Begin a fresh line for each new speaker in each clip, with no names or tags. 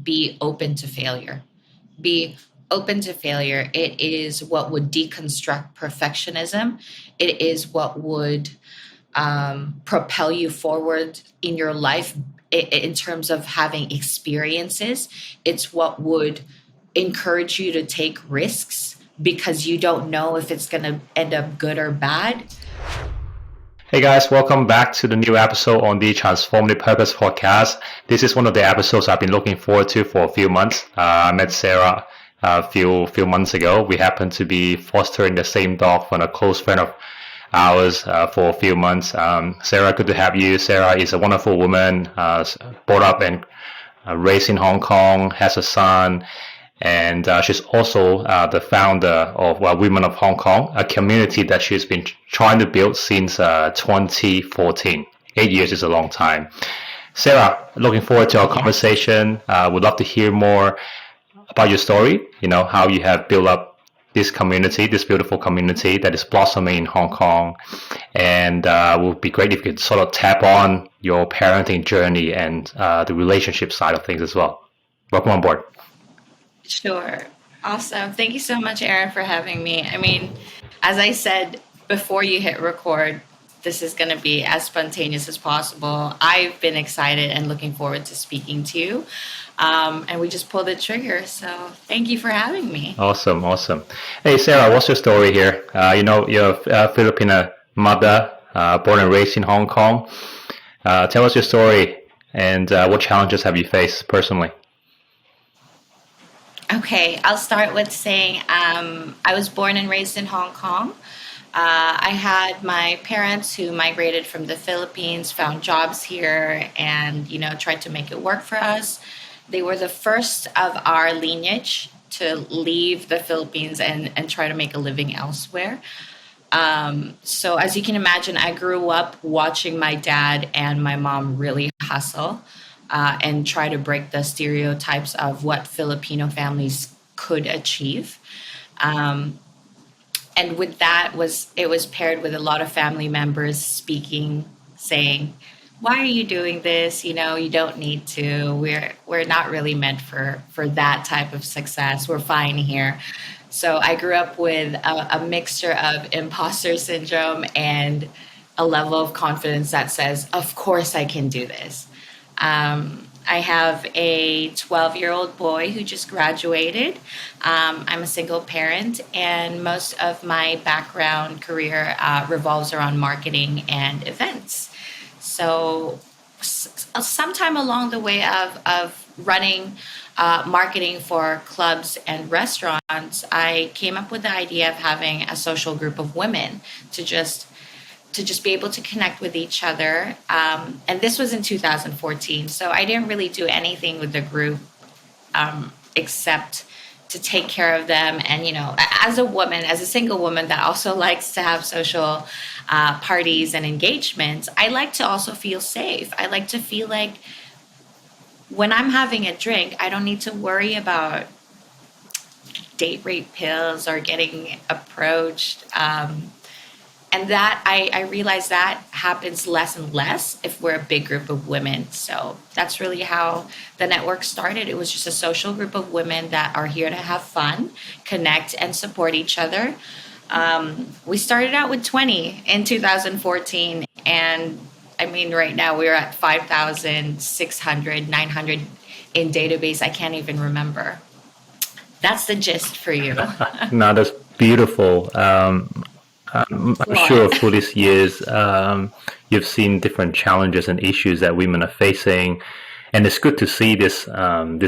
be open to failure. Be open to failure. It is what would deconstruct perfectionism. It is what would propel you forward in your life in terms of having experiences. It's what would encourage you to take risks because you don't know if it's going to end up good or bad.
Hey guys, welcome back to the new episode on the Transformative Purpose podcast. This is one of the episodes I've been looking forward to for a few months. I met Sarah a few months ago. We happened to be fostering the same dog from a close friend of ours for a few months. Sarah, good to have you. Sarah is a wonderful woman, brought up and raised in Hong Kong, has a son, and she's also the founder of Women of Hong Kong, a community that she's been trying to build since 2014. 8 years is a long time. Sarah, looking forward to our conversation. Would love to hear more about your story, how you have built up this community, this beautiful community that is blossoming in Hong Kong. And it would be great if you could sort of tap on your parenting journey and the relationship side of things as well. Welcome on board.
Sure. Awesome. Thank you so much, Aaron, for having me. I mean, as I said before you hit record, this is going to be as spontaneous as possible. I've been excited and looking forward to speaking to you. And we just pulled the trigger. So thank you for having me.
Awesome. Hey, Sarah, what's your story here? You're a Filipino mother, born and raised in Hong Kong. Tell us your story and what challenges have you faced personally?
Okay, I'll start with saying I was born and raised in Hong Kong. I had my parents who migrated from the Philippines, found jobs here, and tried to make it work for us. They were the first of our lineage to leave the Philippines and try to make a living elsewhere. So as you can imagine, I grew up watching my dad and my mom really hustle. And try to break the stereotypes of what Filipino families could achieve. And with that it was paired with a lot of family members speaking, saying, "Why are you doing this? You don't need to. We're not really meant for that type of success. We're fine here." So I grew up with a mixture of imposter syndrome and a level of confidence that says, "Of course I can do this." I have a 12-year-old boy who just graduated. I'm a single parent, and most of my background career revolves around marketing and events. So sometime along the way of running marketing for clubs and restaurants, I came up with the idea of having a social group of women to just be able to connect with each other. And this was in 2014. So I didn't really do anything with the group except to take care of them. And, as a single woman that also likes to have social parties and engagements, I like to also feel safe. I like to feel like when I'm having a drink, I don't need to worry about date rape pills or getting approached. And that I realize that happens less and less if we're a big group of women. So that's really how the network started. It was just a social group of women that are here to have fun, connect, and support each other. We started out with 20 in 2014. And I mean, right now we're at 5,600, 900 in database. I can't even remember. That's the gist for you.
No, that's beautiful. I'm sure through these years, you've seen different challenges and issues that women are facing, and it's good to see this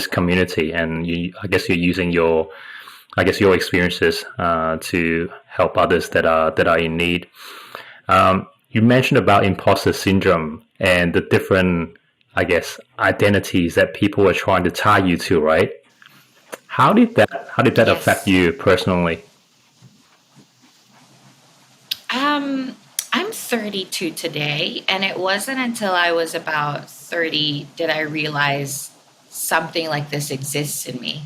community. And I guess you're using your experiences to help others that are in need. You mentioned about imposter syndrome and the different, identities that people are trying to tie you to, right? How did that affect
Yes.
you personally?
I'm 32 today, and it wasn't until I was about 30 did I realize something like this exists in me.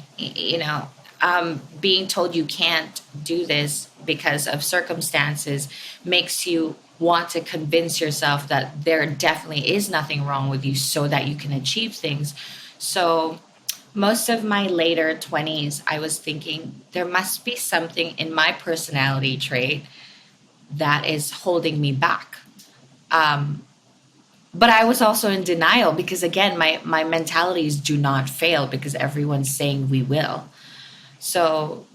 Being told you can't do this because of circumstances makes you want to convince yourself that there definitely is nothing wrong with you so that you can achieve things. So most of my later 20s, I was thinking there must be something in my personality trait that is holding me back. Um, but I was also in denial because, again, my mentality is do not fail because everyone's saying we will. So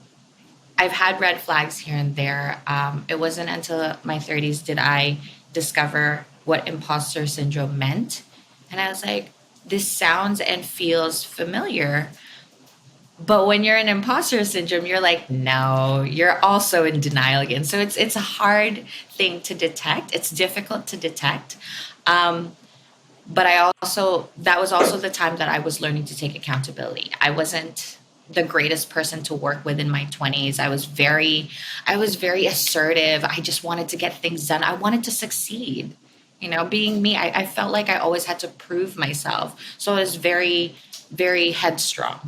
I've had red flags here and there. It wasn't until my 30s did I discover what imposter syndrome meant. And I was like, this sounds and feels familiar. But when you're in imposter syndrome, you're like, no, you're also in denial again. So it's a hard thing to detect. It's difficult to detect. Um, but I also that was also the time that I was learning to take accountability. I wasn't the greatest person to work with in my 20s. I was very assertive. I just wanted to get things done. I wanted to succeed. Being me, I felt like I always had to prove myself. So I was very, very headstrong.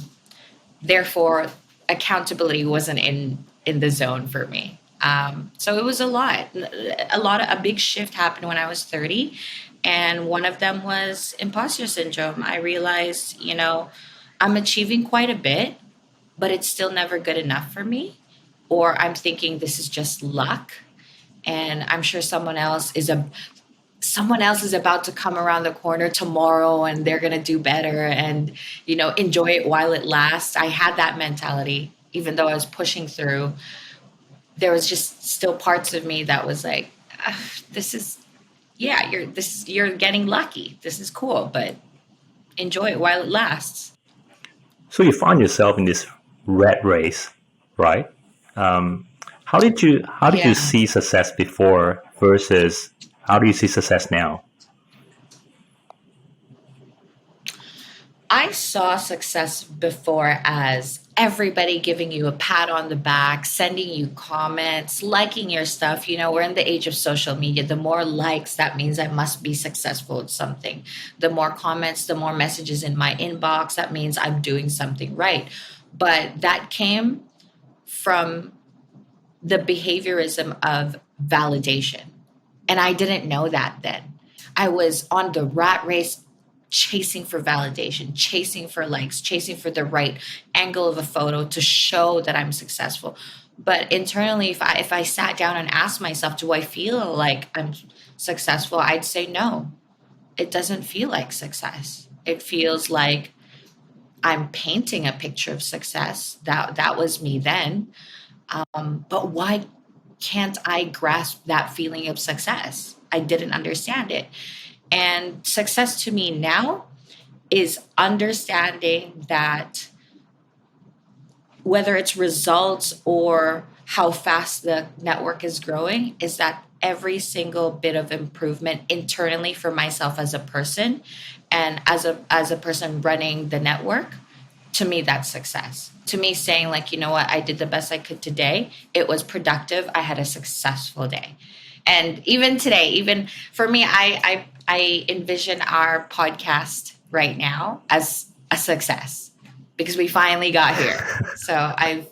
Therefore, accountability wasn't in the zone for me. So it was a big shift happened when I was 30, and one of them was imposter syndrome. I realized, I'm achieving quite a bit, but it's still never good enough for me. Or I'm thinking this is just luck, and I'm sure someone else is about to come around the corner tomorrow and they're going to do better, and enjoy it while it lasts. I had that mentality. Even though I was pushing through, there was just still parts of me that was like, "Ugh, this is yeah, you're getting lucky. This is cool, but enjoy it while it lasts."
So you find yourself in this rat race, right? Um, how did you
Yeah.
see success before versus how do you see success now?
I saw success before as everybody giving you a pat on the back, sending you comments, liking your stuff. We're in the age of social media. The more likes, that means I must be successful at something. The more comments, the more messages in my inbox, that means I'm doing something right. But that came from the behaviorism of validation. And I didn't know that then. I was on the rat race, chasing for validation, chasing for likes, chasing for the right angle of a photo to show that I'm successful. But internally, if I sat down and asked myself, do I feel like I'm successful? I'd say no. It doesn't feel like success. It feels like I'm painting a picture of success. That was me then. But why can't I grasp that feeling of success? I didn't understand it. And success to me now is understanding that whether it's results or how fast the network is growing, is that every single bit of improvement internally for myself as a person and as a person running the network, to me that's success. To me, saying like, you know what, I did the best I could today, it was productive, I had a successful day. And even today, even for me, I envision our podcast right now as a success because we finally got here. So I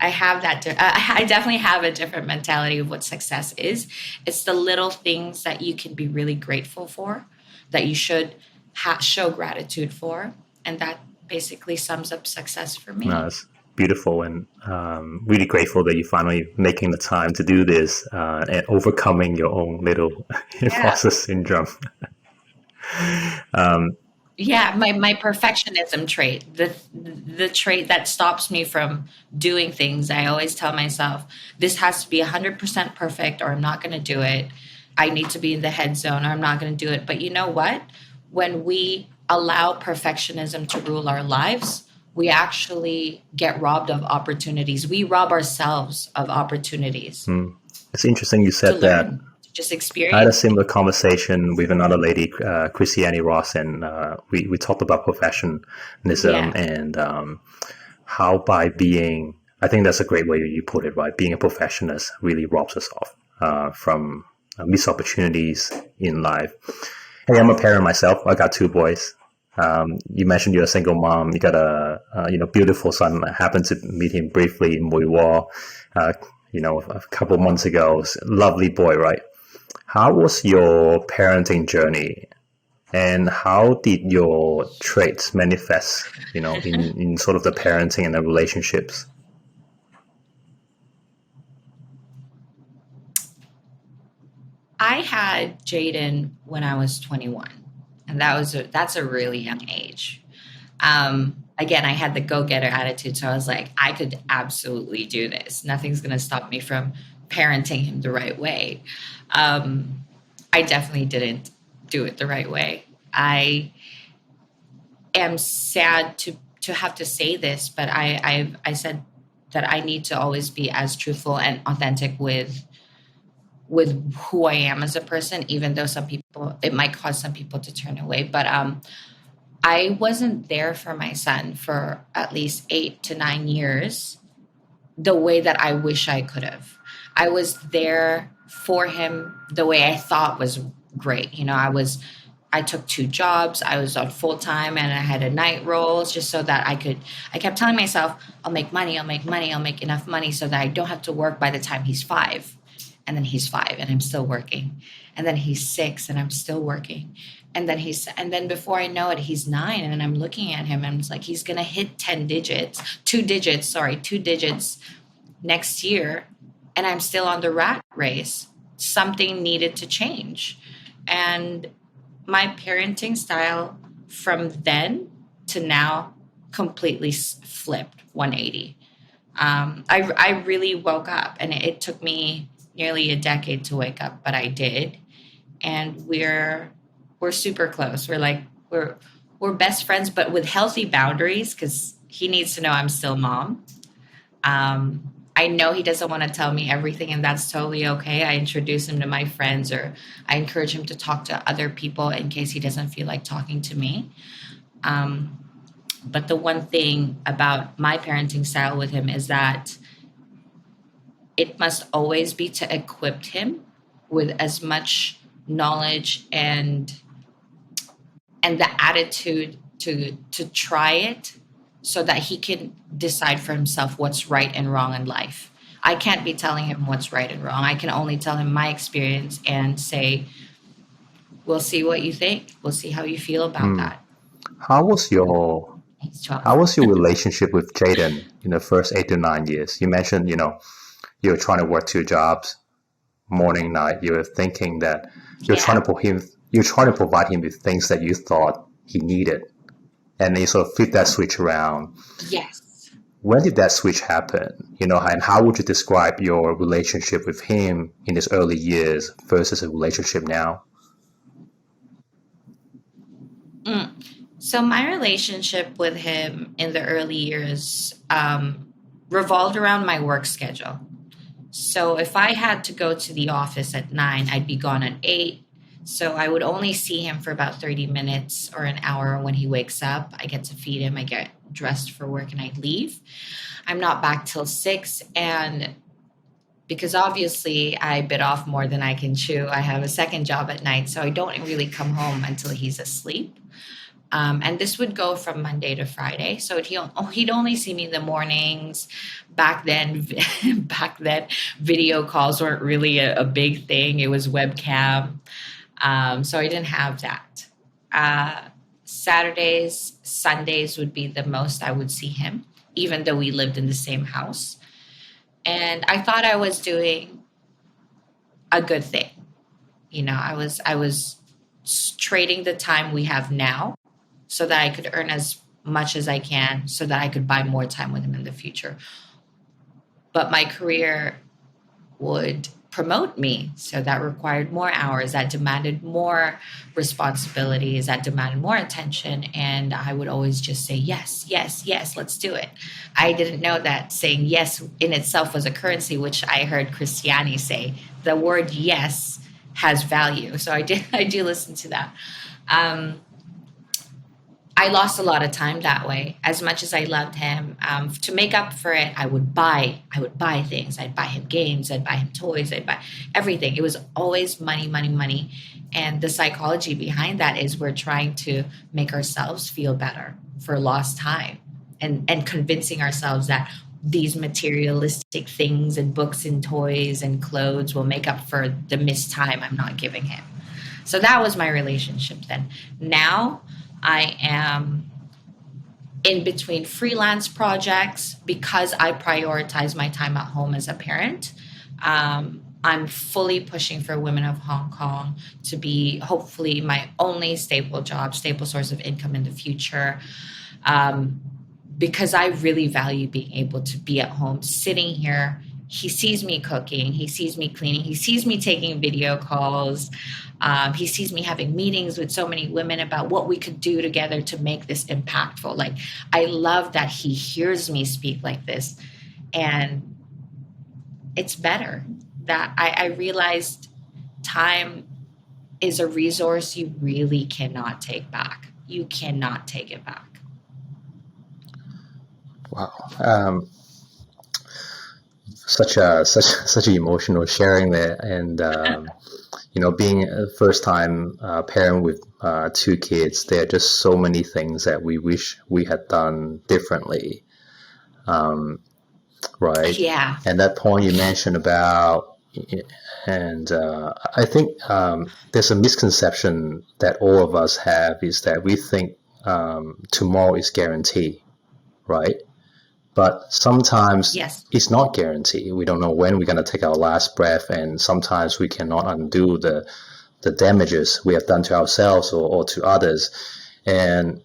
have that. I definitely have a different mentality of what success is. It's the little things that you can be really grateful for, that you should show gratitude for, and that basically sums up success for
No,
me.
it's beautiful and really grateful that you finally making the time to do this and overcoming your own little
Yeah.
imposter syndrome. Um,
Yeah, my perfectionism trait, the trait that stops me from doing things. I always tell myself, this has to be 100% perfect or I'm not going to do it. I need to be in the head zone or I'm not going to do it. But you know what? When we allow perfectionism to rule our lives, we actually get robbed of opportunities. We rob ourselves of opportunities
it's interesting you
to
said that.
learn, to just
I had a
experience.
similar conversation with another lady, Christiane Ross, and we talked about professionalism
Yeah.
and how by being, I think that's a great way you put it, right? Being a perfectionist really robs us off from missed opportunities in life. Hey, I'm a parent myself. I got two boys. You mentioned you're a single mom. You got a beautiful son. I happened to meet him briefly in Mui Wall, uh, a couple of months ago. Lovely boy, right? How was your parenting journey? And how did your traits manifest, in sort of the parenting and the relationships?
I had Jaden when I was 21, and that's a really young age. Again, I had the go-getter attitude, so I was like, I could absolutely do this. Nothing's going to stop me from parenting him the right way. Um, I definitely didn't do it the right way. I am sad to have to say this, but I said that I need to always be as truthful and authentic with who I am as a person, even though some people it might cause some people to turn away. But I wasn't there for my son for at least 8 to 9 years the way that I wish I could have. I was there for him the way I thought was great. I took 2 jobs. I was on full time and I had a night role just so that I kept telling myself, I'll make money, I'll make money, I'll make enough money so that I don't have to work by the time he's 5. And then he's 5 and I'm still working. And then he's 6 and I'm still working. And then before I know it, he's 9 and I'm looking at him and it's like, he's going to hit 2 digits next year. And I'm still on the rat race. Something needed to change. And my parenting style from then to now completely flipped 180. I really woke up, and it took me nearly a decade to wake up, but I did. And we're super close. We're best friends, but with healthy boundaries because he needs to know I'm still mom. I know he doesn't want to tell me everything, and that's totally okay. I introduce him to my friends, or I encourage him to talk to other people in case he doesn't feel like talking to me. Um, but the one thing about my parenting style with him is that it must always be to equip him with as much knowledge and the attitude to try it so that he can decide for himself what's right and wrong in life. I can't be telling him what's right and wrong. I can only tell him my experience and say, we'll see what you think. We'll see how you feel about
Hmm.
that.
How was your
He's
how
12.
was your relationship with Jaden in the first 8 to 9 years? You mentioned, you were trying to work 2 jobs, morning, night. You were thinking that
Yeah.
you're trying to provide him with things that you thought he needed, and then you sort of flip that switch around.
Yes.
When did that switch happen? And how would you describe your relationship with him in his early years versus a relationship now?
Mm. So my relationship with him in the early years revolved around my work schedule. So if I had to go to the office at 9, I'd be gone at 8. So I would only see him for about 30 minutes or an hour when he wakes up. I get to feed him, I get dressed for work, and I leave. I'm not back till 6. And because obviously I bit off more than I can chew, I have a second job at night. So I don't really come home until he's asleep. And this would go from Monday to Friday. So he'd only see me in the mornings. Back then, back then, video calls weren't really a big thing. It was webcam. So I didn't have that. Saturdays, Sundays would be the most I would see him, even though we lived in the same house. And I thought I was doing a good thing. I was trading the time we have now so that I could earn as much as I can so that I could buy more time with him in the future. But my career would promote me. So that required more hours, that demanded more responsibilities, that demanded more attention. And I would always just say, yes, yes, yes, let's do it. I didn't know that saying yes in itself was a currency, which I heard Christiani say. The word yes has value. So I do listen to that. Um, I lost a lot of time that way. As much as I loved him, to make up for it, I would buy things. I'd buy him games. I'd buy him toys. I'd buy everything. It was always money, money, money. And the psychology behind that is we're trying to make ourselves feel better for lost time, and convincing ourselves that these materialistic things and books and toys and clothes will make up for the missed time I'm not giving him. So that was my relationship then. Now I am in between freelance projects because I prioritize my time at home as a parent. I'm fully pushing for Women of Hong Kong to be hopefully my only stable job, stable source of income in the future. Um, because I really value being able to be at home, sitting here. He sees me cooking, he sees me cleaning, he sees me taking video calls. He sees me having meetings with so many women about what we could do together to make this impactful. Like, I love that he hears me speak like this. And it's better that I realized time is a resource you really cannot take back. You cannot take it back.
Wow. Such an emotional sharing there, and being a first time parent with two kids, there are just so many things that we wish we had done differently, right?
Yeah.
And that point you mentioned about, and I think there's a misconception that all of us have, is that we think tomorrow is guaranteed, right? But sometimes
Yes.
it's not guaranteed. We don't know when we're going to take our last breath, and sometimes we cannot undo the damages we have done to ourselves or to others. And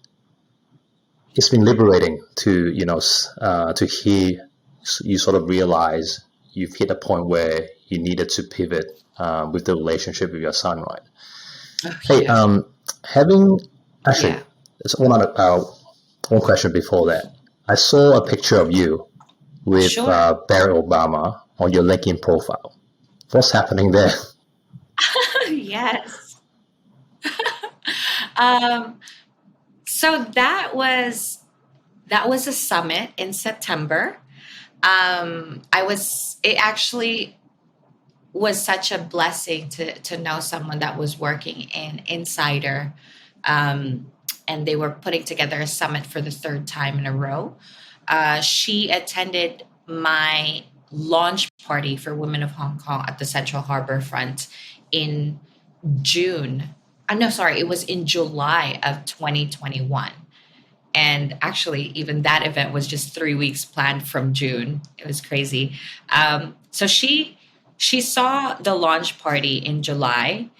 it's been liberating to to hear you sort of realize you've hit a point where you needed to pivot with the relationship with your son, right?
Oh,
Hey,
yeah.
having actually,
Yeah.
there's one question before that. I saw a picture of you with
Sure.
Barack Obama on your LinkedIn profile. What's happening there?
Yes. Um, so that was a summit in September. It actually was such a blessing to know someone that was working in Insider. Um, and they were putting together a summit for the third time in a row. She attended my launch party for Women of Hong Kong at the Central Harbor Front in June. No, sorry, it was in July of 2021. And actually, even that event was just 3 weeks planned from June. It was crazy. So she saw the launch party in July,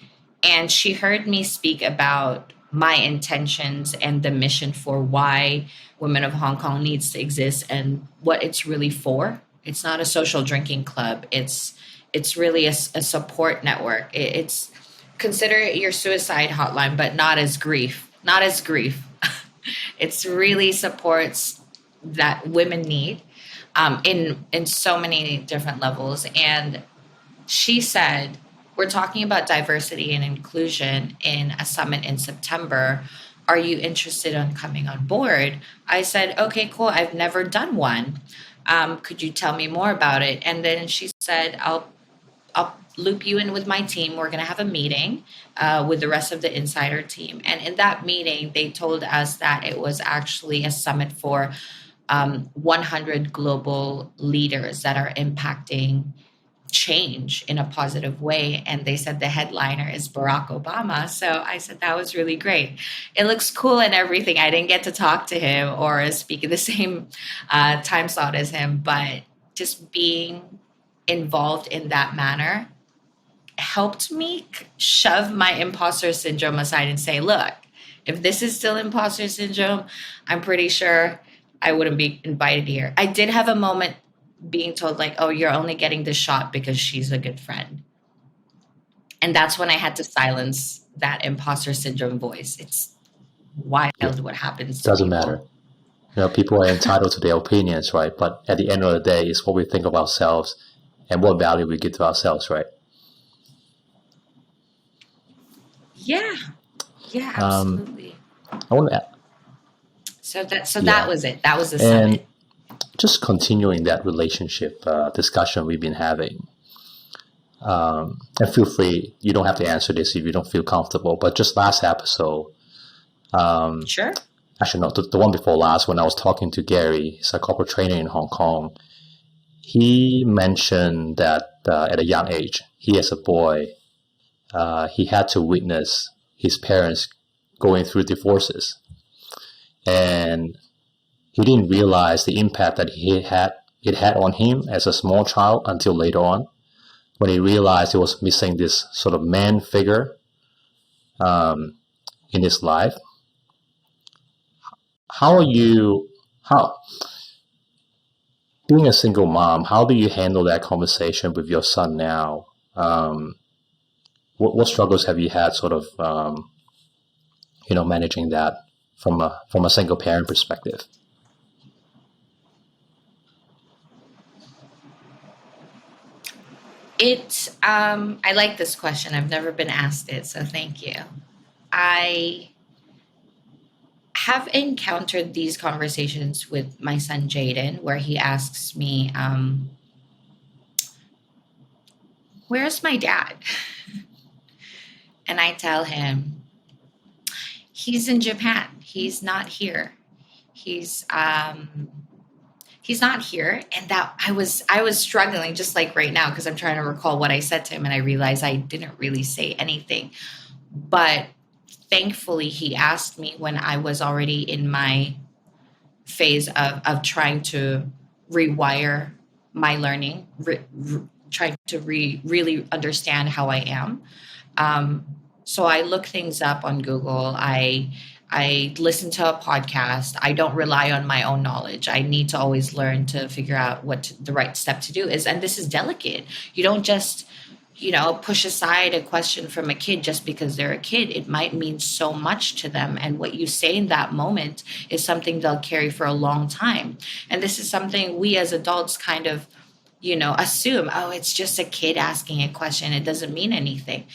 and she heard me speak about my intentions and the mission for why Women of Hong Kong needs to exist and what it's really for. It's not a social drinking club. It's really a support network. It's consider it your suicide hotline, but not as grief. Not as grief. It's really supports that women need in so many different levels. And she said, we're talking about diversity and inclusion in a summit in September. Are you interested in coming on board? I said, okay, cool. I've never done one. Could you tell me more about it? And then she said, I'll loop you in with my team. We're going to have a meeting with the rest of the Insider team. And in that meeting, they told us that it was actually a summit for 100 global leaders that are impacting change in a positive way. And they said the headliner is Barack Obama. So I said, that was really great. It looks cool and everything. I didn't get to talk to him or speak in the same time slot as him, but just being involved in that manner helped me shove my imposter syndrome aside and say, look, if this is still imposter syndrome, I'm pretty sure I wouldn't be invited here. I did have a moment being told, like, oh, you're only getting this shot because she's a good friend. And that's when I had to silence that imposter syndrome voice. It's wild
Yeah,
what happens to
doesn't matter.
people.
People are entitled to their opinions, right? But at the end of the day, it's what we think of ourselves and what value we give to ourselves, right?
Yeah. Yeah,
Um,
absolutely.
I want to,
So that
yeah,
was it. That was the
and
summit.
just continuing that relationship discussion we've been having. And feel free, you don't have to answer this if you don't feel comfortable. But just last episode,
Sure.
actually no, the one before last, when I was talking to Gary, he's a corporate trainer in Hong Kong. He mentioned that at a young age, he as a boy he had to witness his parents going through divorces, and he didn't realize the impact that it had on him as a small child until later on, when he realized he was missing this sort of man figure in his life. How are you? How being a single mom? How do you handle that conversation with your son now? What struggles have you had, sort of, managing that from a single parent perspective?
I like this question. I've never been asked it, so thank you. I have encountered these conversations with my son Jaden, where he asks me, "Where's my dad?" And I tell him, "He's in Japan. He's not here. He's he's not here." And that I was struggling just like right now because I'm trying to recall what I said to him, and I realized I didn't really say anything. But thankfully, he asked me when I was already in my phase of trying to rewire my learning, trying to really understand how I am. Um, so I look things up on Google. I listen to a podcast. I don't rely on my own knowledge. I need to always learn to figure out the right step to do is. And this is delicate. You don't just, push aside a question from a kid just because they're a kid. It might mean so much to them. And what you say in that moment is something they'll carry for a long time. And this is something we as adults kind of, assume, oh, it's just a kid asking a question. It doesn't mean anything.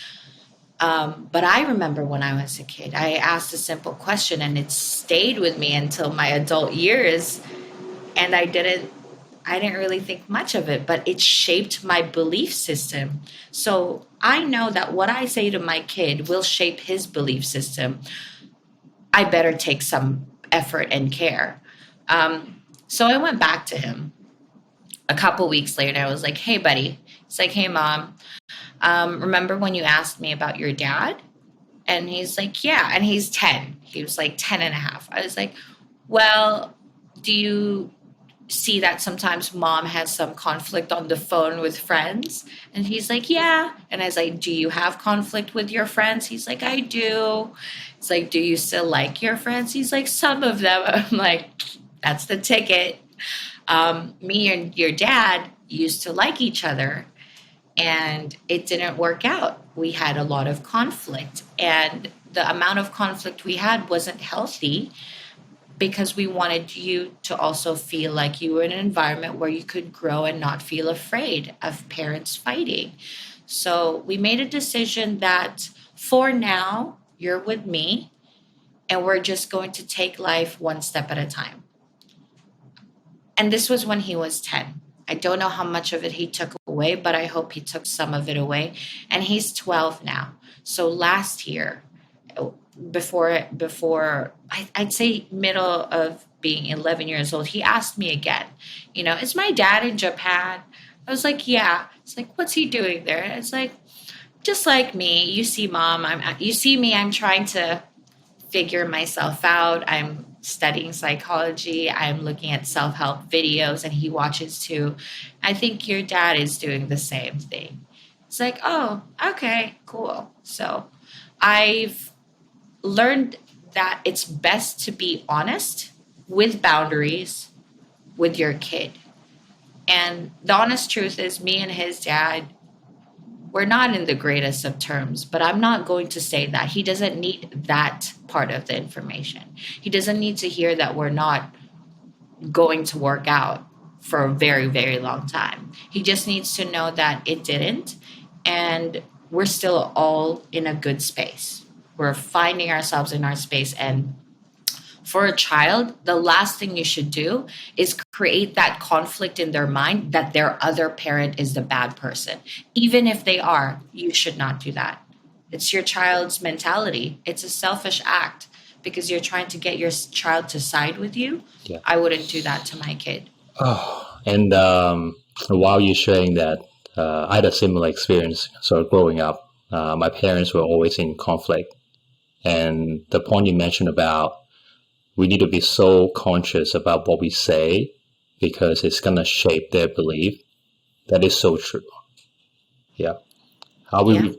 But I remember when I was a kid, I asked a simple question and it stayed with me until my adult years. And I didn't really think much of it, but it shaped my belief system. So I know that what I say to my kid will shape his belief system. I better take some effort and care. So I went back to him a couple weeks later. I was like, "Hey, buddy." It's like, "Hey, mom. Remember when you asked me about your dad?" And he's like, "Yeah." And he's 10. He was like 10 and a half. I was like, "Well, do you see that sometimes mom has some conflict on the phone with friends?" And he's like, "Yeah." And I was like, "Do you have conflict with your friends?" He's like, "I do." It's like, "Do you still like your friends?" He's like, "Some of them." I'm like, "That's the ticket." Me and your dad used to like each other, and it didn't work out. We had a lot of conflict, and the amount of conflict we had wasn't healthy because we wanted you to also feel like you were in an environment where you could grow and not feel afraid of parents fighting. So we made a decision that for now, you're with me, and we're just going to take life one step at a time. And this was when he was 10. I don't know how much of it he took away, but I hope he took some of it away. And he's 12 now. So last year, before I'd say middle of being 11 years old, he asked me again, "Is my dad in Japan?" I was like, "Yeah." It's like, "What's he doing there?" And it's like, "Just like me. You see, mom, you see me, I'm trying to figure myself out. I'm studying psychology. I'm looking at self help videos, and he watches too. I think your dad is doing the same thing." It's like, "Oh, okay, cool." So I've learned that it's best to be honest with boundaries with your kid. And the honest truth is, me and his dad, we're not in the greatest of terms, but I'm not going to say that. He doesn't need that part of the information. He doesn't need to hear that we're not going to work out for a very, very long time. He just needs to know that it didn't, and we're still all in a good space. We're finding ourselves in our space. And for a child, the last thing you should do is create that conflict in their mind that their other parent is the bad person. Even if they are, you should not do that. It's your child's mentality. It's a selfish act because you're trying to get your child to side with you.
Yeah.
I wouldn't do that to my kid.
Oh, and while you're sharing that, I had a similar experience sort of growing up. My parents were always in conflict. And the point you mentioned about we need to be so conscious about what we say because it's going to shape their belief. That is so true. Yeah. How
Yeah.
we,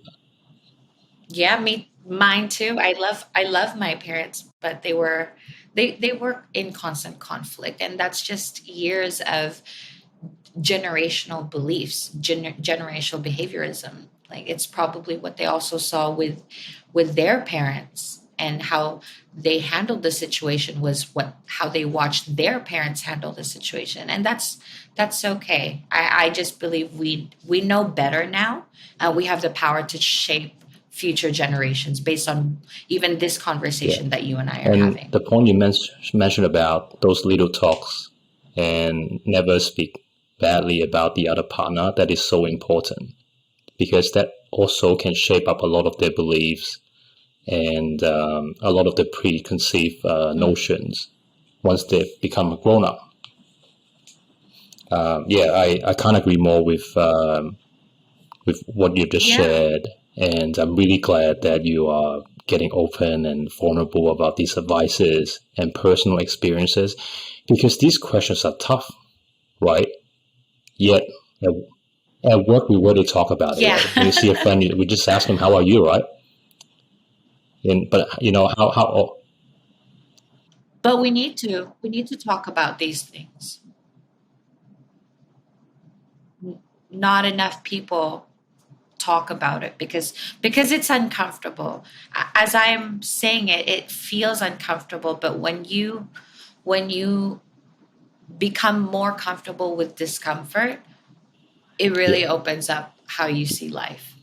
Yeah, mine too. I love my parents, but they were in constant conflict, and that's just years of generational beliefs, generational behaviorism. Like it's probably what they also saw with their parents, and how they handled the situation was what how they watched their parents handle the situation, and that's okay. I just believe we know better now. We have the power to shape future generations based on even this
yeah.
conversation that you and I are
And
having.
the point you mentioned about those little talks and never speak badly about the other partner, that is so important because that also can shape up a lot of their beliefs and a lot of the preconceived
Mm.
notions once they've become grown up. Yeah, I can't agree more with what you just
Yeah.
shared, and I'm really glad that you are getting open and vulnerable about these advices and personal experiences, because these questions are tough, right? Yet at, at work we rarely talk about it,
Yeah.
right? When you see a friend, we just ask them, "How are you?" Right? And but how
But we need to talk about these things. Not enough people talk about it because it's uncomfortable. As I'm saying it, it feels uncomfortable, but when you become more comfortable with discomfort, it
yeah,
really opens up how you see life.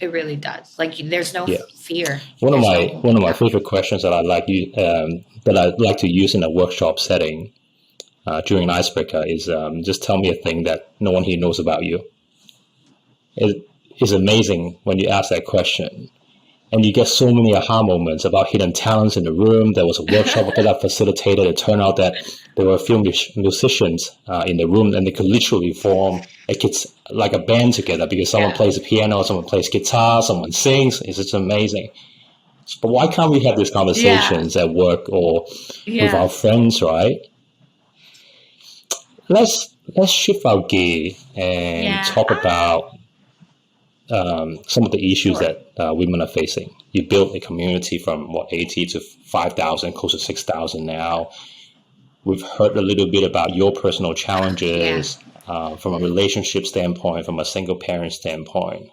It really does. Like there's no
yeah.
fear.
One of
There's no
my one
holding
of my
back.
favorite questions that I like to use in a workshop setting during an icebreaker is just tell me a thing that no one here knows about you. It is amazing when you ask that question, and you get so many aha moments about hidden talents in the room. There was a workshop that I facilitated. It turned out that there were a few musicians in the room, and they could literally form like a band together because someone
Yeah.
plays the piano, someone plays guitar, someone sings. It's just amazing. But why can't we have these
Yeah.
conversations at work or with our
Yeah.
friends, right? Let's shift our gear and
Yeah.
talk about some of the issues
Sure.
that women are facing. You built a community from what 80 to 5,000, close to 6,000 now. We've heard a little bit about your personal
Yeah.
challenges from a relationship standpoint, from a single parent standpoint.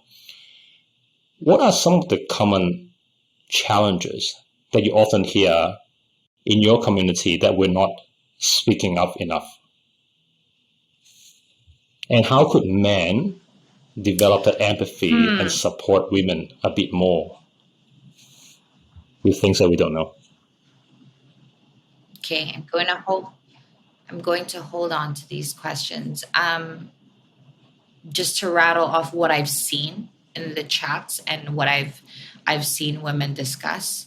What are some of the common challenges that you often hear in your community that we're not speaking of enough? And how could men develop that empathy and
Hmm.
support women a bit more with things that we don't know?
Okay. I'm going to hold on to these questions. Just to rattle off what I've seen in the chats and what I've seen women discuss.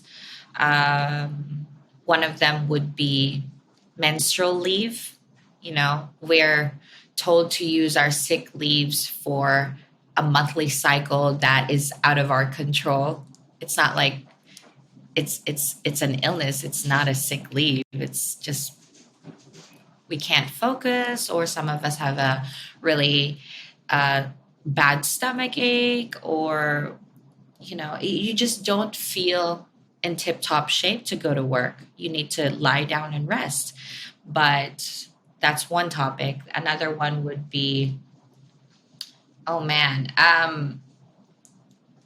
One of them would be menstrual leave. We're told to use our sick leaves for a monthly cycle that is out of our control. It's not like it's an illness. It's not a sick leave. It's just we can't focus, or some of us have a really uh, bad stomach ache, or you just don't feel in tip top shape to go to work. You need to lie down and rest. But that's one topic. Another one would be, oh man,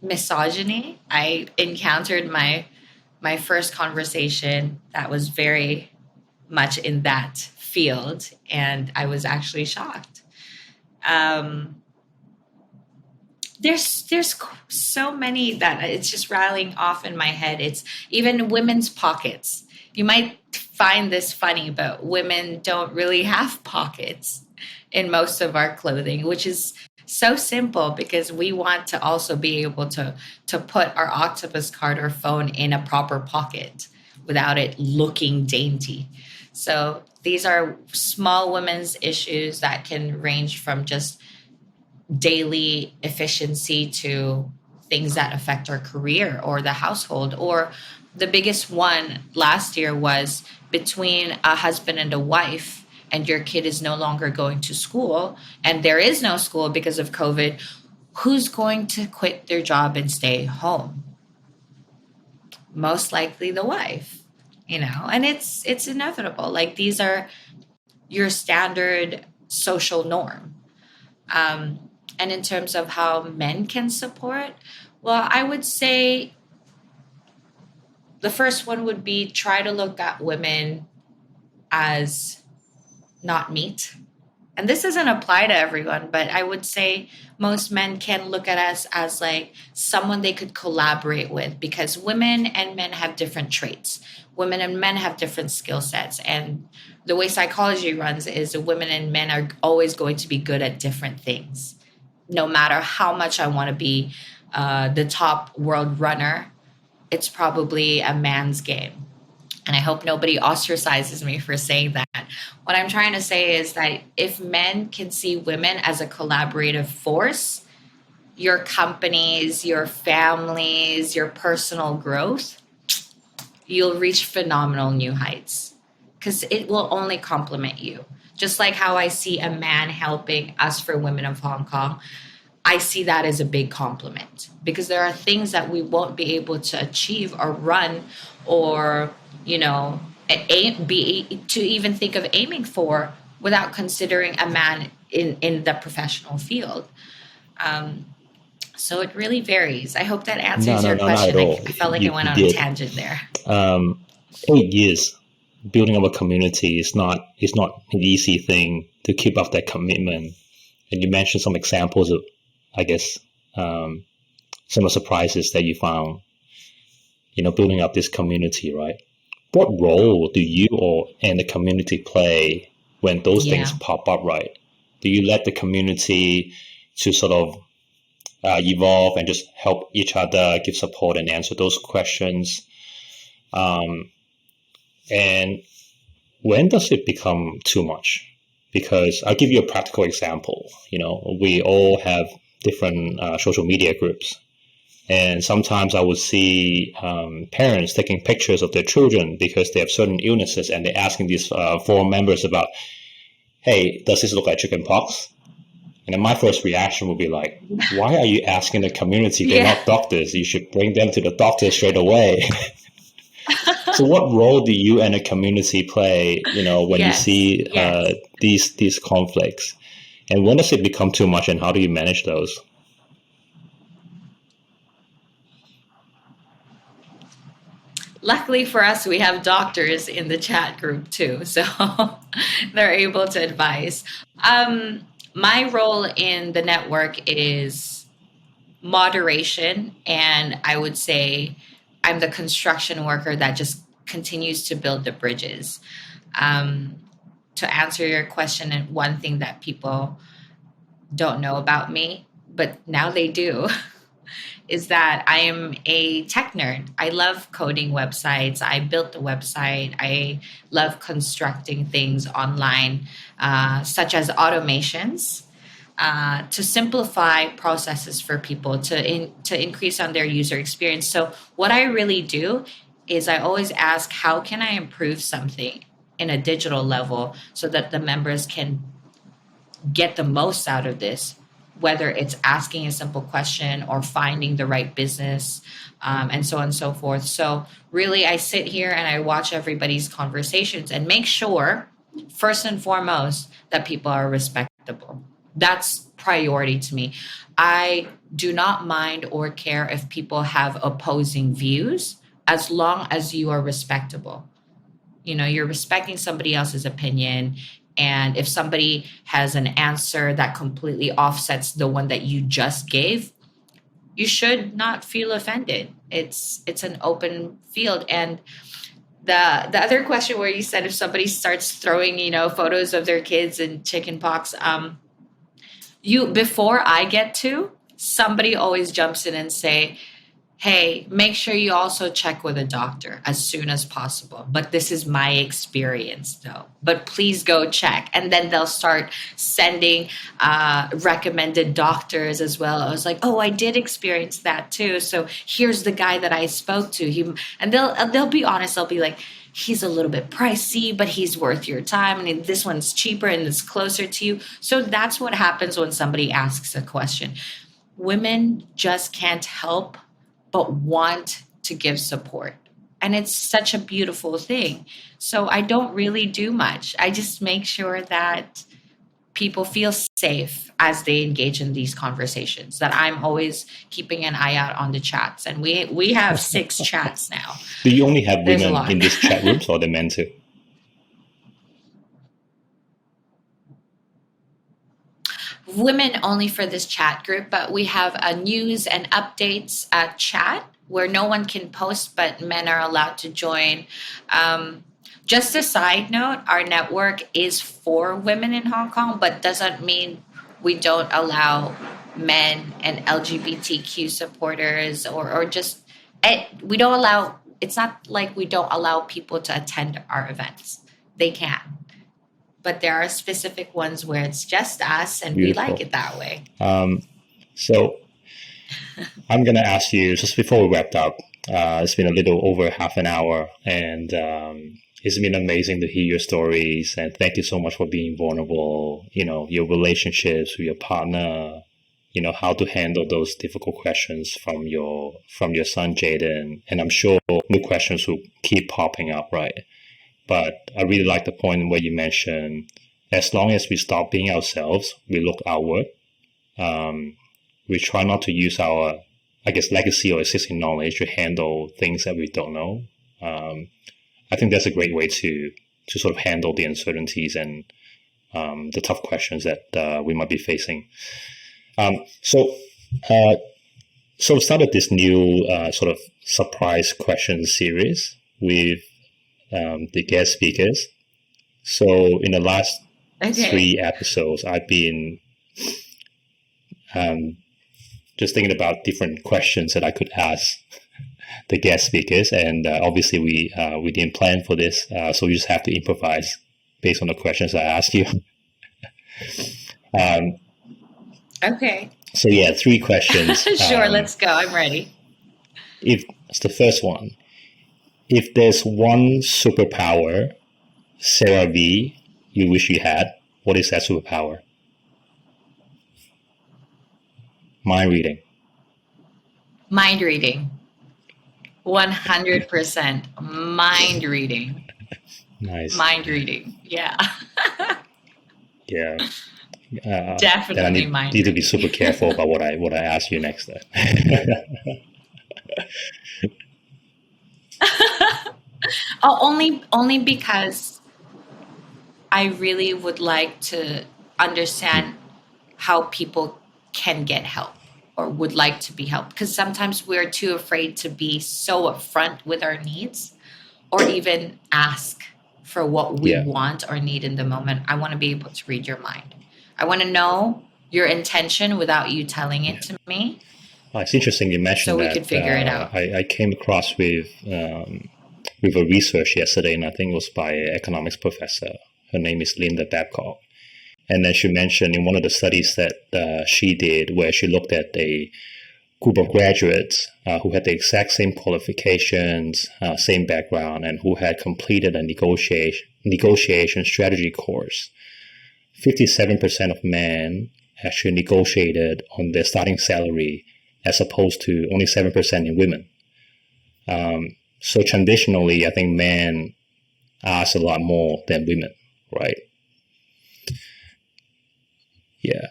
misogyny. I encountered my first conversation that was very much in that field, and I was actually shocked. Um, there's so many that it's just rattling off in my head. It's even women's pockets. You might find this funny, but women don't really have pockets in most of our clothing, which is so simple because we want to also be able to put our octopus card or phone in a proper pocket without it looking dainty. So these are small women's issues that can range from just daily efficiency to things that affect our career or the household. Or the biggest one last year was between a husband and a wife, and your kid is no longer going to school, and there is no school because of COVID. Who's going to quit their job and stay home? Most likely the wife, and it's inevitable. Like, these are your standard social norm. And in terms of how men can support, well, I would say the first one would be try to look at women as not meat. And this doesn't apply to everyone, but I would say most men can look at us as like someone they could collaborate with, because women and men have different traits. Women and men have different skill sets. And the way psychology runs is that women and men are always going to be good at different things. No matter how much I want to be the top world runner, it's probably a man's game. And I hope nobody ostracizes me for saying that. What I'm trying to say is that if men can see women as a collaborative force, your companies, your families, your personal growth, you'll reach phenomenal new heights, because it will only complement you. Just like how I see a man helping us for Women of Hong Kong, I see that as a big compliment, because there are things that we won't be able to achieve or run or, to even think of aiming for without considering a man in the professional field. So it really varies. I hope that answers your
No, not at
question.
all.
I felt like I went
You
on a
did.
tangent there.
8 years building up a community is not an easy thing to keep up that commitment. And you mentioned some examples of, I guess, some of the surprises that you found, building up this community, right? What role do you and the community play when those things
Yeah.
pop up, right? Do you let the community to sort of evolve and just help each other, give support and answer those questions? And when does it become too much? Because I'll give you a practical example. We all have different social media groups. And sometimes I would see parents taking pictures of their children because they have certain illnesses, and they're asking these forum members about, hey, does this look like chicken pox? And then my first reaction would be like, why are you asking the community? They're
Yeah.
not doctors. You should bring them to the doctor straight away. So what role do you and the community play, when you
Yes.
see
Yes.
these conflicts? And when does it become too much, and how do you manage those?
Luckily for us, we have doctors in the chat group too, so they're able to advise. My role in the network is moderation, and I would say I'm the construction worker that just continues to build the bridges. Um, to answer your question, and one thing that people don't know about me, but now they do, is that I am a tech nerd. I love coding websites. I built the website. I love constructing things online, such as automations, to simplify processes for people, to increase on their user experience. So what I really do is I always ask, how can I improve something in a digital level so that the members can get the most out of this, whether it's asking a simple question or finding the right business, and so on and so forth. So really, I sit here and I watch everybody's conversations and make sure, first and foremost, that people are respectable. That's priority to me. I do not mind or care if people have opposing views, as long as you are respectable. You're respecting somebody else's opinion. And if somebody has an answer that completely offsets the one that you just gave, you should not feel offended. It's an open field. And the other question where you said if somebody starts throwing, photos of their kids and chicken pox, before I get to, somebody always jumps in and say, hey, make sure you also check with a doctor as soon as possible. But this is my experience, though. But please go check. And then they'll start sending recommended doctors as well. I was like, oh, I did experience that too. So here's the guy that I spoke to. And they'll be honest. They'll be like, he's a little bit pricey, but he's worth your time. And this one's cheaper and it's closer to you. So that's what happens when somebody asks a question. Women just can't help but want to give support. And it's such a beautiful thing. So I don't really do much. I just make sure that people feel safe as they engage in these conversations, that I'm always keeping an eye out on the chats. And we have 6 chats now.
Do you only have
There's a
women
lot.
in these chat rooms or the men too?
Women only for this chat group, but we have a news and updates chat where no one can post, but men are allowed to join. Just a side note, our network is for women in Hong Kong, but doesn't mean we don't allow men and LGBTQ supporters or just, we don't allow, it's not like we don't allow people to attend our events. They can. But there are specific ones where it's just us and
Beautiful.
we like it that way.
So I'm going to ask you, just before we wrapped up, it's been a little over half an hour, and it's been amazing to hear your stories, and thank you so much for being vulnerable, your relationships with your partner, how to handle those difficult questions from your son, Jaden. And I'm sure new questions will keep popping up, right? But I really like the point where you mentioned, as long as we stop being ourselves, we look outward. We try not to use our, legacy or existing knowledge to handle things that we don't know. I think that's a great way to sort of handle the uncertainties and the tough questions that we might be facing. So we started this new sort of surprise question series with the guest speakers. So in the last 3 episodes, I've been just thinking about different questions that I could ask the guest speakers, and obviously we didn't plan for this, so we just have to improvise based on the questions I ask you.
Okay.
So yeah, 3 questions.
Sure, let's go. I'm ready.
It's the first one. If there's one superpower, Sarah V, you wish you had, what is that superpower? Mind reading.
Mind reading. 100%. Mind reading.
Nice.
Mind reading. Yeah.
Yeah.
Definitely
then I
mind
need to be
reading.
super careful about what I ask you next.
Only because I really would like to understand how people can get help or would like to be helped. Because sometimes we're too afraid to be so upfront with our needs or even ask for what we want or need in the moment. I want to be able to read your mind. I want to know your intention without you telling it to me.
It's interesting you mentioned that.
So we could figure it out.
I came across with a research yesterday, and I think it was by an economics professor. Her name is Linda Babcock. And then she mentioned in one of the studies that she did, where she looked at a group of graduates who had the exact same qualifications, same background, and who had completed a negotiation strategy course. 57% of men actually negotiated on their starting salary, as opposed to only 7% in women. So traditionally, I think men ask a lot more than women, right? Yeah.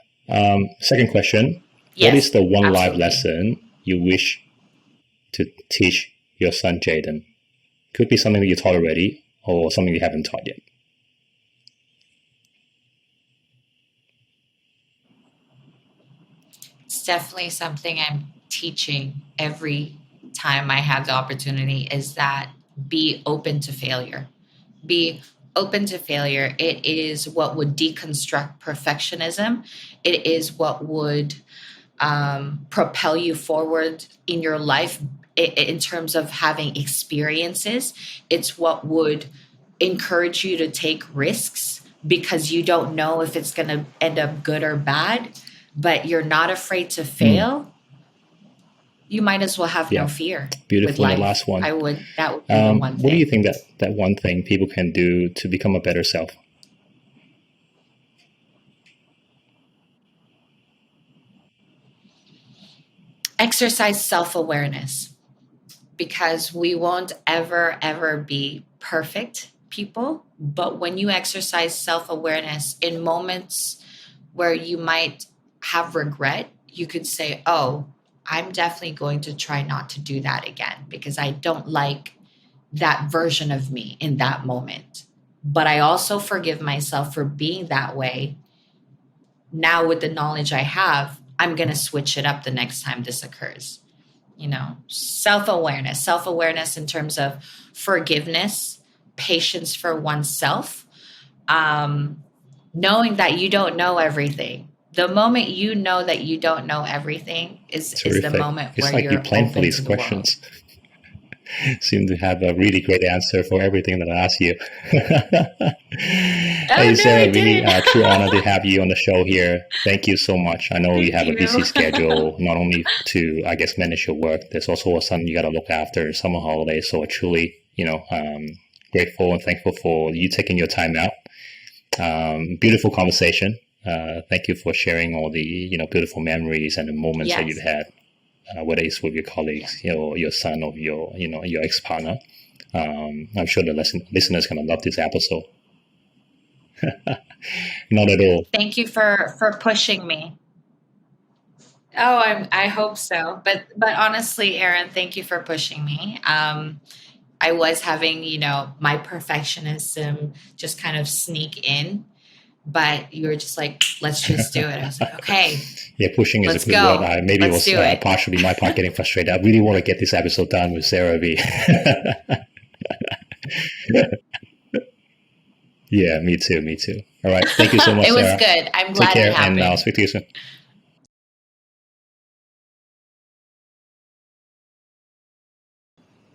Second question.
Yes,
what is the one
absolutely.
life lesson you wish to teach your son, Jaden? Could be something that you taught already or something you haven't taught yet.
It's definitely something I'm teaching every time I have the opportunity is that be open to failure. Be open to failure. It is what would deconstruct perfectionism. It is what would propel you forward in your life in terms of having experiences. It's what would encourage you to take risks because you don't know if it's going to end up good or bad, but you're not afraid to
Mm,
fail. You might as well have no
yeah,
fear with
beautiful. And the
life.
last one,
That would be the one
what do you
thing.
think that one thing people can do to become a better self?
Exercise self awareness, because we won't ever be perfect people. But when you exercise self awareness in moments where you might have regret, you could say, oh, I'm definitely going to try not to do that again because I don't like that version of me in that moment. But I also forgive myself for being that way. Now, with the knowledge I have, I'm going to switch it up the next time this occurs. Self awareness in terms of forgiveness, patience for oneself, um, knowing that you don't know everything. The moment you know that you don't know everything is the
Terrific.
moment
It's
where
like you
you're
planned for
open
these
to the world.
questions. Seem to have a really great answer for everything that I asked you.
Oh
Hey,
no, I
Sarah, really
didn't.
true honor to have you on the show here. Thank you so much. I know you
Thank
have a
you.
busy schedule, not only to, I guess, manage your work, there's also a son you got to look after, summer holidays. So I truly, grateful and thankful for you taking your time out. Beautiful conversation. Thank you for sharing all the, beautiful memories and the moments that you've
Yes.
had, whether it's with your
Yeah.
colleagues, your son or your ex-partner. I'm sure the listeners going to love this episode. Not at all.
Thank you for pushing me. Oh, I hope so. But honestly, Aaron, thank you for pushing me. I was having, my perfectionism just kind of sneak in, but you were just like, let's just do it. I was like, okay,
Yeah, pushing is a
let's
good word.
go.
Maybe it
Let's
was
do it.
partially my part getting frustrated. I really want to get this episode done with Sarah V. Yeah, me too. Me too. All right. Thank you so much,
It was
Sarah.
good. I'm
Take
glad it
care, and I'll
happened.
speak to you soon.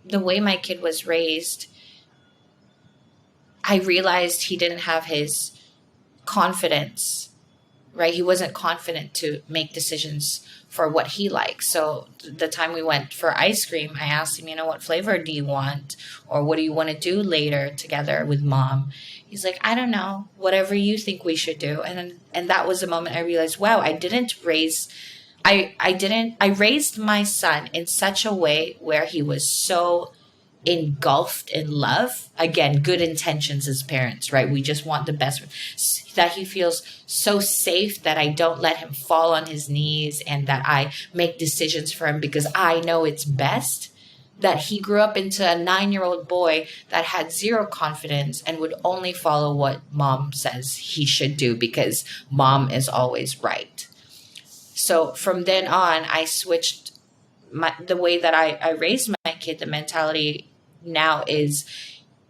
The way my kid was raised, I realized he didn't have his confidence, right? He wasn't confident to make decisions for what he likes. So the time we went for ice cream, I asked him, what flavor do you want? Or what do you want to do later together with mom? He's like, I don't know, whatever you think we should do. And that was the moment I realized, wow, I raised my son in such a way where he was so engulfed in love. Again, good intentions as parents, right? We just want the best, that he feels so safe that I don't let him fall on his knees and that I make decisions for him because I know it's best. That he grew up into a 9-year-old boy that had zero confidence and would only follow what mom says he should do because mom is always right. So from then on, I switched the way that I raised my kid. The mentality now is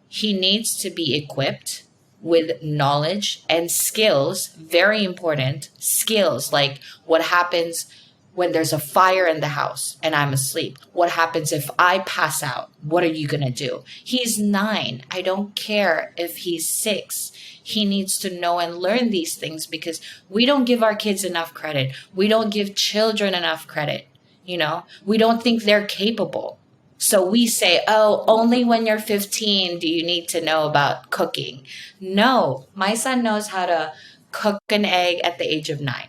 he needs to be equipped with knowledge and skills, very important skills, like what happens when there's a fire in the house and I'm asleep? What happens if I pass out? What are you going to do? He's 9. I don't care if he's 6. He needs to know and learn these things because we don't give our kids enough credit. We don't give children enough credit. We don't think they're capable. So we say, oh, only when you're 15 do you need to know about cooking. No, my son knows how to cook an egg at the age of 9.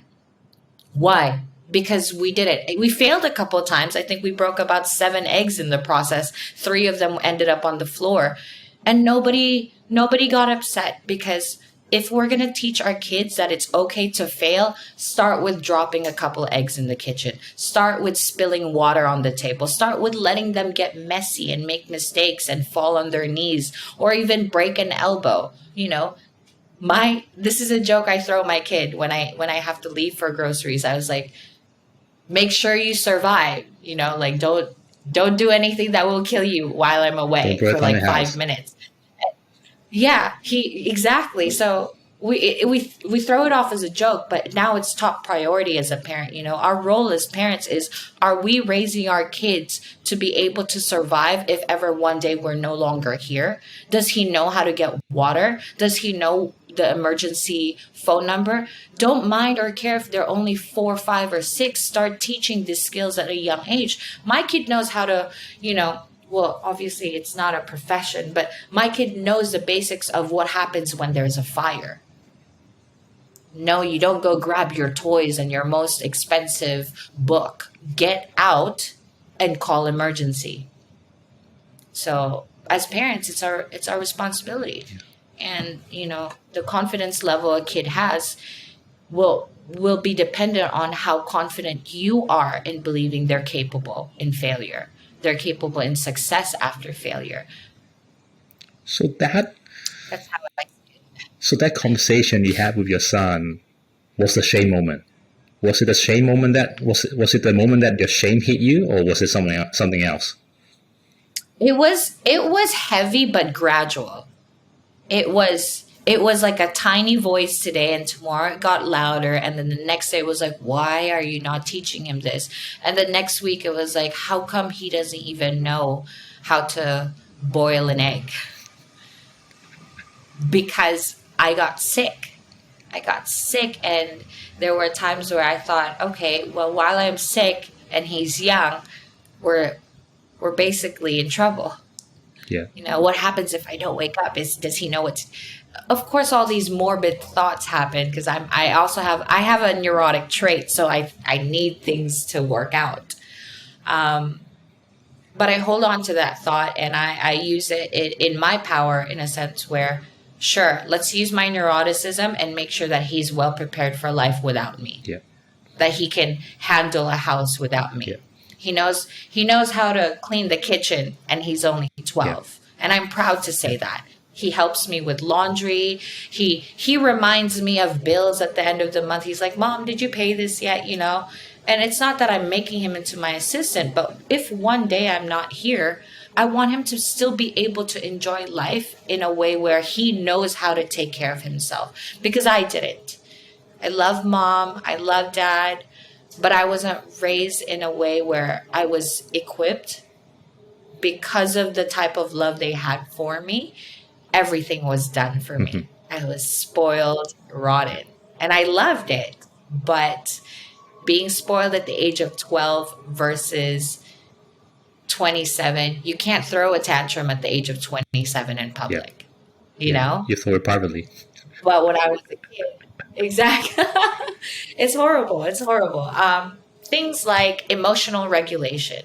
Why? Because we did it. We failed a couple of times. I think we broke about 7 eggs in the process. 3 of them ended up on the floor. And nobody got upset because if we're going to teach our kids that it's okay to fail, start with dropping a couple eggs in the kitchen. Start with spilling water on the table. Start with letting them get messy and make mistakes and fall on their knees or even break an elbow. My This is a joke I throw my kid when I have to leave for groceries. I was like, make sure you survive. Like don't do anything that will kill you while I'm
Don't
away
burn
for
down
like
the
five
house.
minutes. Yeah, he exactly. So we throw it off as a joke, but now it's top priority as a parent. Our role as parents is, are we raising our kids to be able to survive if ever one day we're no longer here? Does he know how to get water? Does he know the emergency phone number? Don't mind or care if they're only 4, 5, or 6. Start teaching these skills at a young age. My kid knows how to, well, obviously it's not a profession, but my kid knows the basics of what happens when there's a fire. No, you don't go grab your toys and your most expensive book. Get out and call emergency. So as parents, it's our responsibility. And the confidence level a kid has will be dependent on how confident you are in believing they're capable in failure. They're capable in success after failure.
So that
That's how I see it.
So that conversation you had with your son was the shame moment. Was it a shame moment was it the moment that your shame hit you, or was it something else?
It was heavy but gradual. It was like a tiny voice today, and tomorrow it got louder, and then the next day it was like, why are you not teaching him this? And the next week it was like, how come he doesn't even know how to boil an egg? Because I got sick. And there were times where I thought, okay, well, while I'm sick and he's young, we're basically in trouble.
Yeah.
What happens if I don't wake up? Does he know what's... Of course, all these morbid thoughts happen because I have a neurotic trait, so I need things to work out. But I hold on to that thought, and I use it in my power, in a sense where, sure, let's use my neuroticism and make sure that he's well prepared for life without me.
Yeah.
That he can handle a house without me.
Yeah.
He knows how to clean the kitchen, and he's only 12. Yeah. And I'm proud to say that. He helps me with laundry. He reminds me of bills at the end of the month. He's like, Mom, did you pay this yet? And it's not that I'm making him into my assistant, but if one day I'm not here, I want him to still be able to enjoy life in a way where he knows how to take care of himself, because I didn't. I love Mom. I love Dad. But I wasn't raised in a way where I was equipped. Because of the type of love they had for me, everything was done for me. I was spoiled, rotten, and I loved it. But being spoiled at the age of 12 versus 27, you can't throw a tantrum at the age of 27 in public. Yeah. You know?
You throw it privately.
But when I was a kid, exactly. It's horrible. Things like emotional regulation,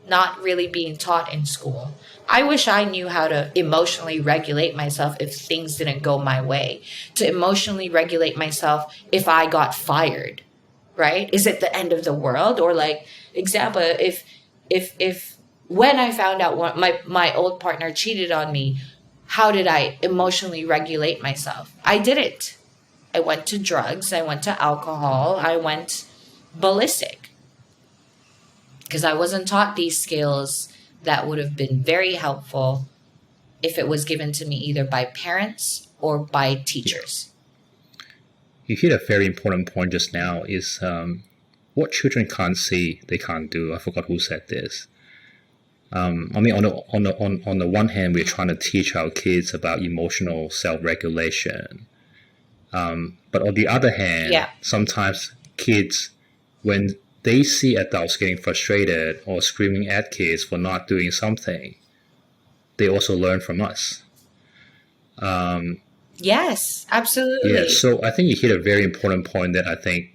not really being taught in school. I wish I knew how to emotionally regulate myself if things didn't go my way, to emotionally regulate myself if I got fired, right? Is it the end of the world? Or like, example, if when I found out my old partner cheated on me, how did I emotionally regulate myself? I didn't. I went to drugs. I went to alcohol. I went ballistic because I wasn't taught these skills that would have been very helpful if it was given to me either by parents or by teachers.
You hit a very important point just now is what children can't see, they can't do. I forgot who said this. I mean, on the one hand, we're trying to teach our kids about emotional self-regulation. But on the other hand, sometimes kids, when they see adults getting frustrated or screaming at kids for not doing something, they also learn from us.
Yes, absolutely.
Yeah, so I think you hit a very important point that I think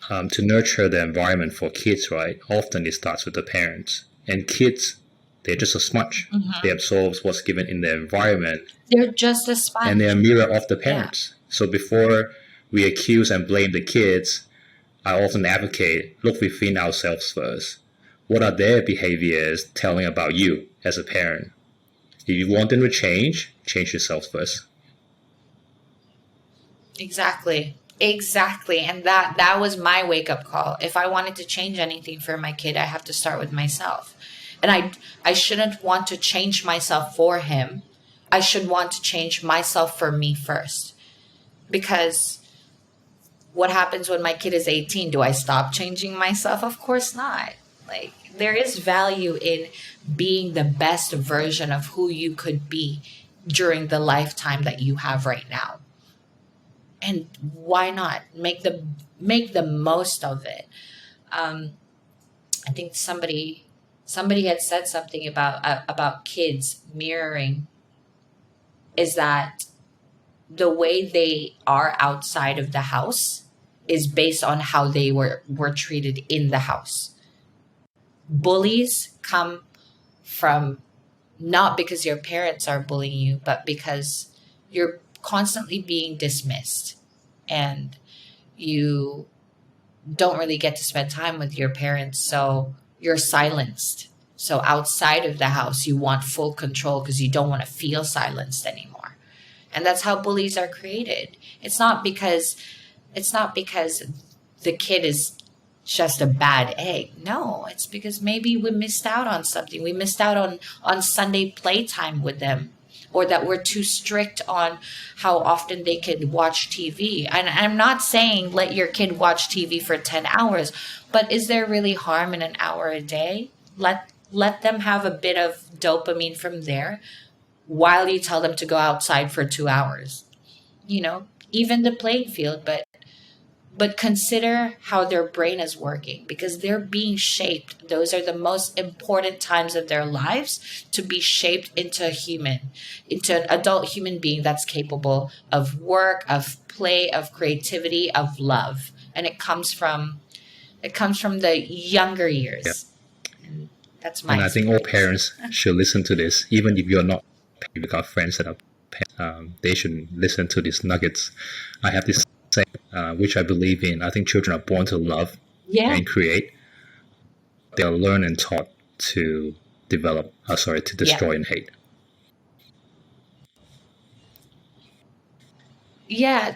to nurture the environment for kids, right, often it starts with the parents. And kids, they're just a sponge. Mm-hmm. They absorb what's given in the environment.
They're just a sponge.
And they're a mirror of the parents. Yeah. So before we accuse and blame the kids, I often advocate, look within ourselves first. What are their behaviors telling about you as a parent? If you want them to change yourself first.
Exactly. And that was my wake-up call. If I wanted to change anything for my kid, I have to start with myself. And I shouldn't want to change myself for him I should want to change myself for me first. Because what happens when my kid is 18? Do I stop changing myself? Of course not. Like, there is value in being the best version of who you could be during the lifetime that you have right now. And why not make the most of it? I think somebody had said something about kids mirroring, is that the way they are outside of the house is based on how they were treated in the house. Bullies come from, not because your parents are bullying you, but because you're constantly being dismissed, and you don't really get to spend time with your parents, so you're silenced. So outside of the house, you want full control because you don't want to feel silenced anymore. And that's how bullies are created. It's not because the kid is just a bad egg. No, it's because maybe we missed out on something. We missed out on Sunday playtime with them, or that we're too strict on how often they can watch TV. And I'm not saying let your kid watch TV for 10 hours, but is there really harm in an hour a day? Let them have a bit of dopamine from there while you tell them to go outside for 2 hours. Even the playing field, but consider how their brain is working, because they're being shaped. Those are the most important times of their lives, to be shaped into into an adult human being that's capable of work, of play, of creativity, of love. And it comes from the younger
Yeah.
years. And that's my
And I think all
experience.
parents should listen to this, even if you're not. We got friends that are parents. They should listen to these nuggets. I have this saying, which I believe in. I think children are born to love
Yeah.
and create. They are learned and taught to develop. To
Yeah.
destroy and hate.
Yeah.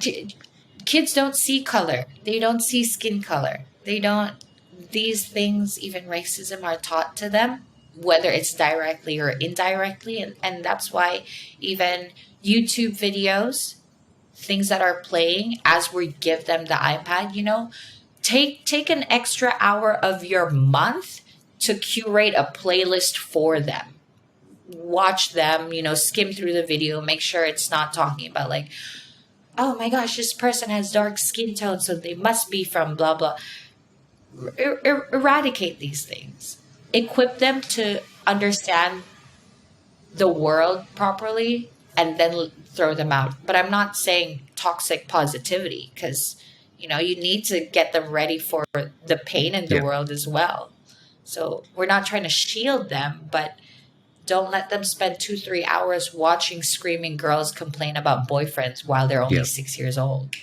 Kids don't see color. They don't see skin color. They don't, these things, even racism, are taught to them, whether it's directly or indirectly. And that's why even YouTube videos, things that are playing as we give them the iPad, take an extra hour of your month to curate a playlist for them. Watch them, skim through the video, make sure it's not talking about, like, oh my gosh, this person has dark skin tone, so they must be from blah blah. Eradicate these things. Equip them to understand the world properly, and then throw them out. But I'm not saying toxic positivity, because you need to get them ready for the pain in the
Yeah.
world as well. So we're not trying to shield them, but don't let them spend 2-3 hours watching screaming girls complain about boyfriends while they're only
Yeah.
6 years old.